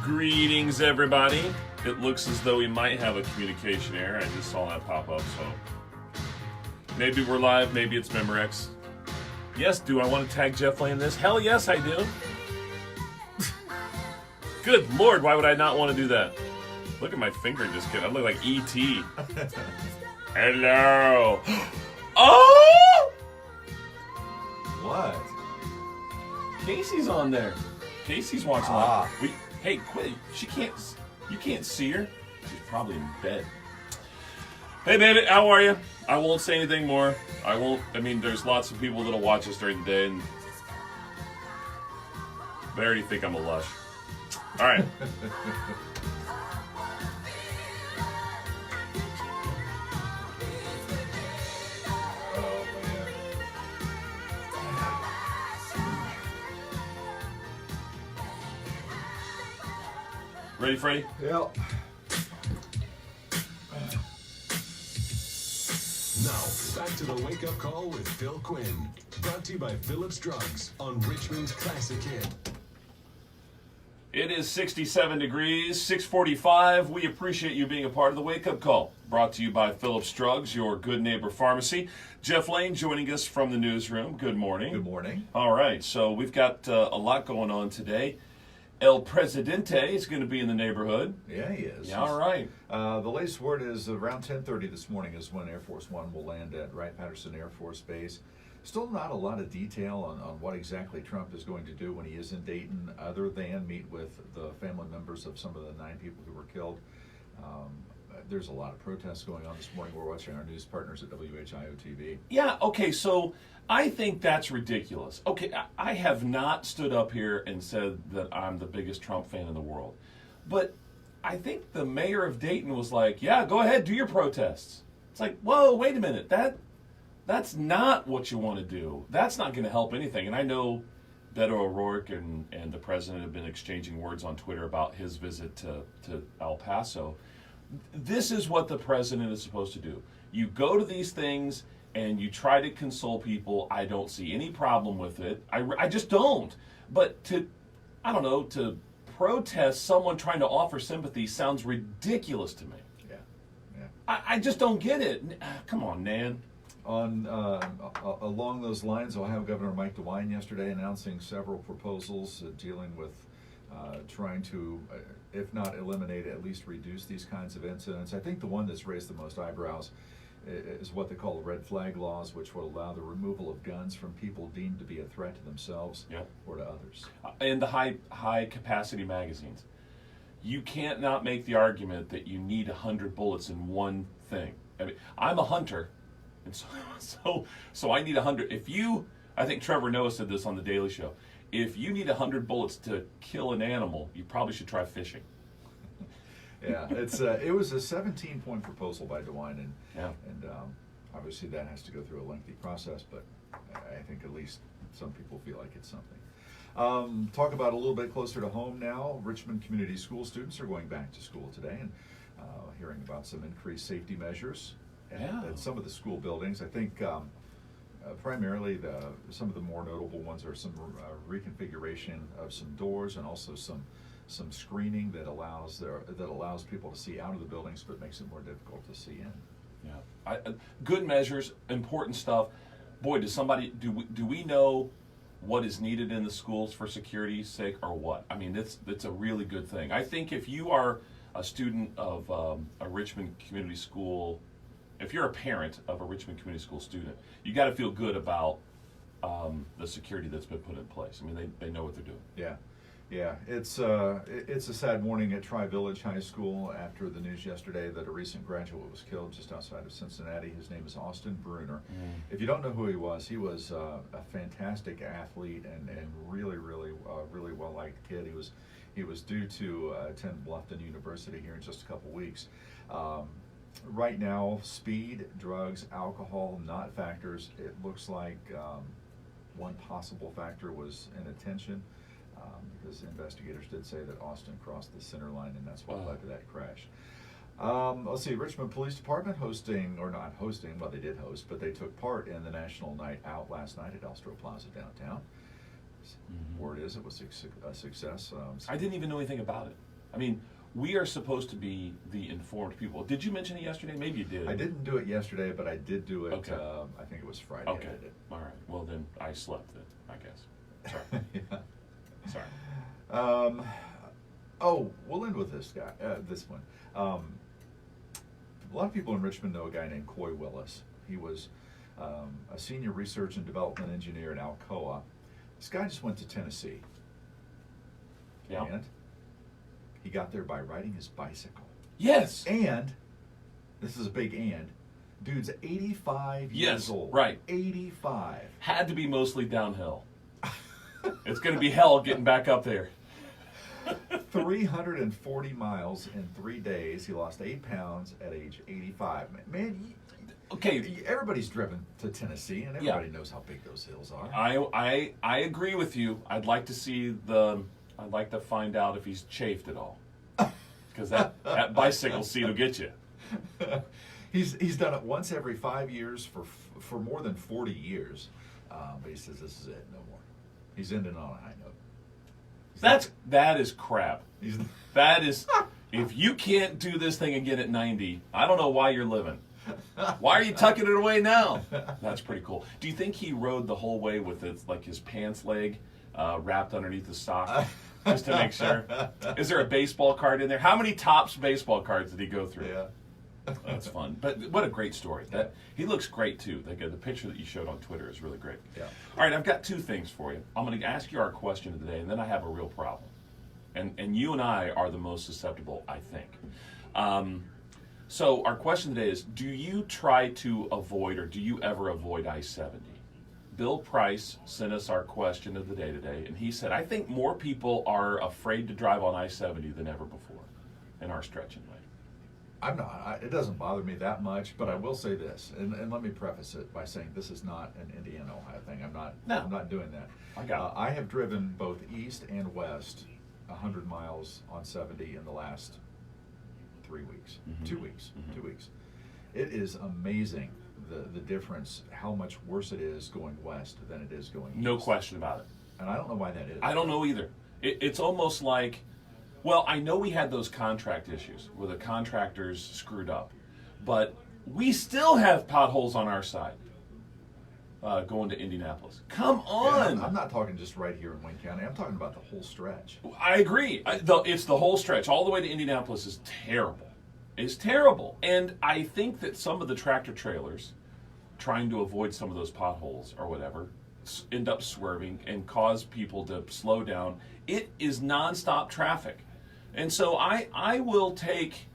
Greetings, everybody. It looks as though we might have a communication error. I just saw that pop up, so maybe we're live, maybe it's Memorex. Yes, do I want to tag Jeff Lane in this? Hell yes, I do. Good Lord, why would I not want to do that? Look at my finger just kidding. I look like E.T. Hello. Oh! What? Casey's on there. Casey's watching that. Hey, quit. You can't see her. She's probably in bed. Hey, baby, how are you? I won't say anything more. There's lots of people that'll watch us during the day, and they already think I'm a lush. All right. Ready, Freddie? Yep. Now, back to the wake-up call with Phil Quinn. Brought to you by Phillips Drugs on Richmond's Classic Hit. It is 67 degrees, 6:45. We appreciate you being a part of the wake-up call. Brought to you by Phillips Drugs, your good neighbor pharmacy. Jeff Lane joining us from the newsroom. Good morning. Good morning. All right, so we've got a lot going on today. El Presidente is going to be in the neighborhood. Yeah, he is. Yeah, all right. The latest word is around 10:30 this morning is when Air Force One will land at Wright-Patterson Air Force Base. Still not a lot of detail on what exactly Trump is going to do when he is in Dayton, other than meet with the family members of some of the 9 people who were killed. There's a lot of protests going on this morning. We're watching our news partners at WHIO-TV. Yeah, okay, so I think that's ridiculous. Okay, I have not stood up here and said that I'm the biggest Trump fan in the world. But I think the mayor of Dayton was like, yeah, go ahead, do your protests. It's like, whoa, wait a minute, that's not what you want to do. That's not going to help anything. And I know Beto O'Rourke and the president have been exchanging words on Twitter about his visit to El Paso. This is what the president is supposed to do. You go to these things and you try to console people. I don't see any problem with it. I just don't. But to protest someone trying to offer sympathy sounds ridiculous to me. Yeah. I just don't get it. Come on, Nan. Along those lines, I'll have Governor Mike DeWine yesterday announcing several proposals dealing with trying to, if not eliminate, at least reduce these kinds of incidents. I think the one that's raised the most eyebrows is what they call the red flag laws, which would allow the removal of guns from people deemed to be a threat to themselves or to others. And the high capacity magazines. You can't not make the argument that you need 100 bullets in one thing. I mean, I'm a hunter, and so I need 100. I think Trevor Noah said this on the Daily Show. If you need 100 bullets to kill an animal, you probably should try fishing. Yeah, it was a 17-point proposal by DeWine, and obviously that has to go through a lengthy process, but I think at least some people feel like it's something. Talk about a little bit closer to home now. Richmond Community School students are going back to school today, and hearing about some increased safety measures at some of the school buildings. I think primarily some of the more notable ones are some reconfiguration of some doors and also some screening that allows people to see out of the buildings but makes it more difficult to see in. Yeah, good measures, important stuff. Boy, do we know what is needed in the schools for security's sake or what? I mean, it's a really good thing. I think if you are a student of a Richmond Community School, if you're a parent of a Richmond Community School student, you got to feel good about the security that's been put in place. I mean, they know what they're doing. Yeah, it's a sad morning at Tri-Village High School after the news yesterday that a recent graduate was killed just outside of Cincinnati. His name is Austin Bruner. If you don't know who he was a fantastic athlete and really well-liked kid. He was due to attend Bluffton University here in just a couple weeks. Right now, speed, drugs, alcohol, not factors. It looks like one possible factor was inattention. Because investigators did say that Austin crossed the center line, and that's what led to that crash. Let's see, Richmond Police Department they did host, but they took part in the National Night Out last night at Elstro Plaza downtown. Word is it was a success. I didn't even know anything about it. I mean, we are supposed to be the informed people. Did you mention it yesterday? Maybe you did. I didn't do it yesterday, but I did do it. Okay. I think it was Friday. Okay. I did it. All right. Well, then I slept then, I guess. Sorry. Yeah. Sorry. Oh, we'll end with this guy. This one. A lot of people in Richmond know a guy named Coy Willis. He was a senior research and development engineer at Alcoa. This guy just went to Tennessee. Yeah. And he got there by riding his bicycle. Yes. And, this is a big and, dude's 85 years old. Right. 85. Had to be mostly downhill. It's going to be hell getting back up there. 340 miles in 3 days. He lost 8 pounds at age 85. Man, Okay. everybody's driven to Tennessee, and everybody knows how big those hills are. I agree with you. I'd like to find out if he's chafed at all. Because that bicycle seat will get you. He's done it once every 5 years for more than 40 years. But he says this is it, no more. He's ending on a high note. That is crap. That is, if you can't do this thing again at 90, I don't know why you're living. Why are you tucking it away now? That's pretty cool. Do you think he rode the whole way with his pants leg wrapped underneath his sock, just to make sure? Is there a baseball card in there? How many Topps baseball cards did he go through? Yeah. That's fun. But what a great story. He looks great too. The picture that you showed on Twitter is really great. Yeah. All right, I've got 2 things for you. I'm going to ask you our question of the day, and then I have a real problem. And you and I are the most susceptible, I think. So our question today is, do you try to avoid, or do you ever avoid I-70? Bill Price sent us our question of the day today, and he said, I think more people are afraid to drive on I-70 than ever before in our stretching lane. I'm not. It doesn't bother me that much, but I will say this, and let me preface it by saying this is not an Indiana, Ohio thing. I'm not doing that. I have driven both east and west 100 miles on 70 in the last 3 weeks, 2 weeks, 2 weeks. It is amazing the difference, how much worse it is going west than it is going east. No question about it. And I don't know why that is. I don't know either. It's almost like, well, I know we had those contract issues where the contractors screwed up, but we still have potholes on our side going to Indianapolis. Come on! Yeah, I'm not talking just right here in Wayne County. I'm talking about the whole stretch. I agree. It's the whole stretch. All the way to Indianapolis is terrible. It's terrible. And I think that some of the tractor trailers, trying to avoid some of those potholes or whatever, end up swerving and cause people to slow down. It is nonstop traffic. And so I will take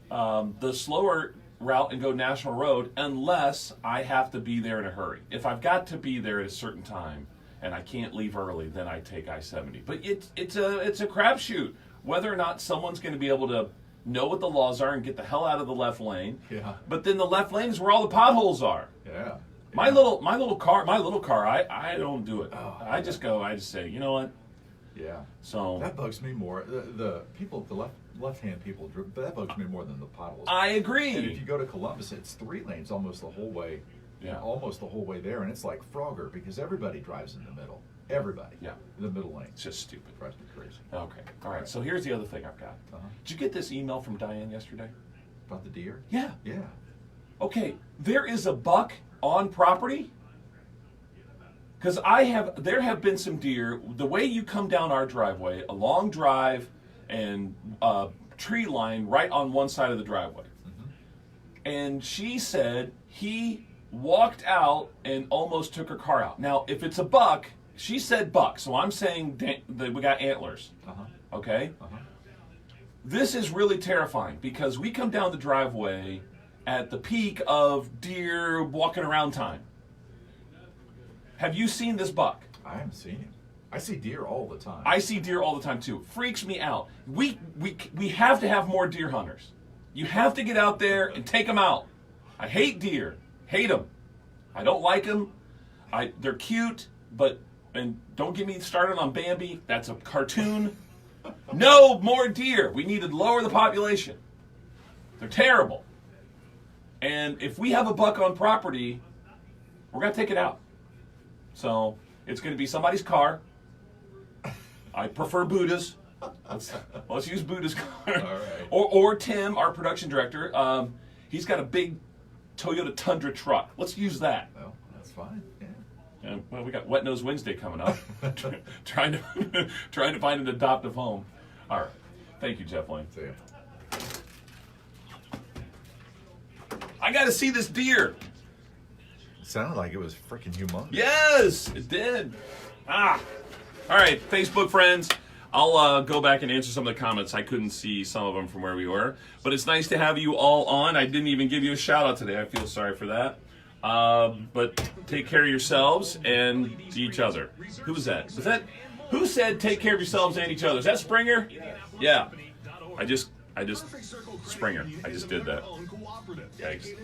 the slower route and go National Road unless I have to be there in a hurry. If I've got to be there at a certain time and I can't leave early, then I take I-70. But it's a crapshoot whether or not someone's going to be able to know what the laws are and get the hell out of the left lane. Yeah. But then the left lane is where all the potholes are. Yeah. My little car, I don't do it. Oh, I just say, you know what? Yeah. So that bugs me more. The people, the left-hand people, that bugs me more than the potholes. I agree. And if you go to Columbus, it's 3 lanes almost the whole way. Yeah. Almost the whole way there, and it's like Frogger because everybody drives in the middle. Everybody. Yeah. The middle lane. It's just stupid. Drives me crazy. Okay. All right. So here's the other thing I've got. Did you get this email from Diane yesterday? About the deer? Yeah. Yeah. Okay. There is a buck on property. Because there have been some deer. The way you come down our driveway, a long drive and tree line right on one side of the driveway. And she said he walked out and almost took her car out. Now, if it's a buck, she said buck, so I'm saying that we got antlers. Okay? This is really terrifying because we come down the driveway at the peak of deer walking around time. Have you seen this buck? I haven't seen him. I see deer all the time. I see deer all the time too. Freaks me out. We have to have more deer hunters. You have to get out there and take them out. I hate deer. Hate them. I don't like them. They're cute, and don't get me started on Bambi. That's a cartoon. No more deer. We need to lower the population. They're terrible. And if we have a buck on property, we're going to take it out. So it's going to be somebody's car. I prefer Buddhas. Let's use Buddha's car. All right. Or Tim, our production director. He's got a big Toyota Tundra truck. Let's use that. Well, that's fine. Yeah. And, well, we got Wet Nose Wednesday coming up. trying to find an adoptive home. All right. Thank you, Jeff Lane. See ya. I got to see this deer. It sounded like it was freaking humongous. Yes, it did. All right, Facebook friends. I'll go back and answer some of the comments. I couldn't see some of them from where we were, but it's nice to have you all on. I didn't even give you a shout out today. I feel sorry for that. But take care of yourselves and each other. Who was that? Who said take care of yourselves and each other? Is that Springer? Yeah. I just Springer. I just did that. Yikes.